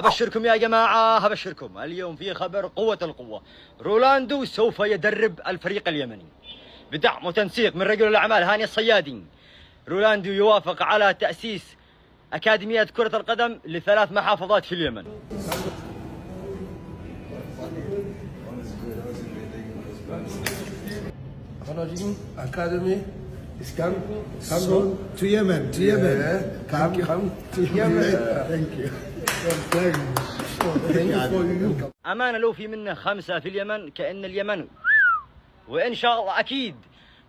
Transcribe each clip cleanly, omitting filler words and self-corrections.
أبشركم يا جماعة، أبشركم اليوم في خبر قوة القوة. رولاندو سوف يدرب الفريق اليمني بدعم وتنسيق من رجل الأعمال هاني الصيادي. رولاندو يوافق على تأسيس أكاديمية كرة القدم ل3 محافظات في اليمن. Academy is come to Yemen. come to Yemen. Thank you. أمانة لو في منا 5 في اليمن كأن اليمن، وإن شاء الله أكيد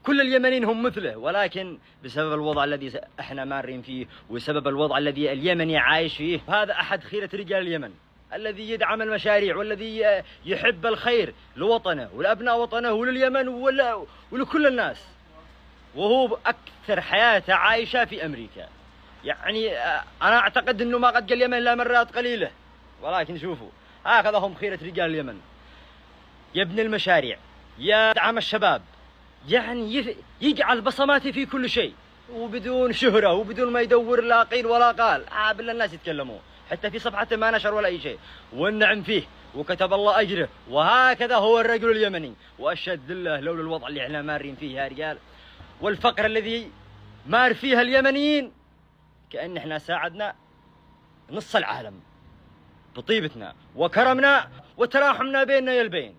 كل اليمنيين هم مثله، ولكن بسبب الوضع الذي احنا مارين فيه وسبب الوضع الذي اليمني عايش فيه، هذا أحد خيرة رجال اليمن الذي يدعم المشاريع والذي يحب الخير لوطنه ولأبناء وطنه ولليمن ولكل الناس، وهو أكثر حياته عايشة في أمريكا. يعني أنا أعتقد أنه ما قد جاء اليمن إلا مرات قليلة، ولكن شوفوا هكذا هم خيرة رجال اليمن. يبني المشاريع، يدعم الشباب، يعني يجعل بصماته في كل شيء وبدون شهرة وبدون ما يدور لا قيل ولا قال. بالله الناس يتكلموا، حتى في صفحته ما نشر ولا أي شيء، والنعم فيه وكتب الله أجره. وهكذا هو الرجل اليمني. وأشهد لله لولا الوضع اللي احنا مارين فيه يا رجال والفقر الذي مار فيها اليمنيين، كأن احنا ساعدنا نص العالم بطيبتنا وكرمنا وتراحمنا بيننا يا البين.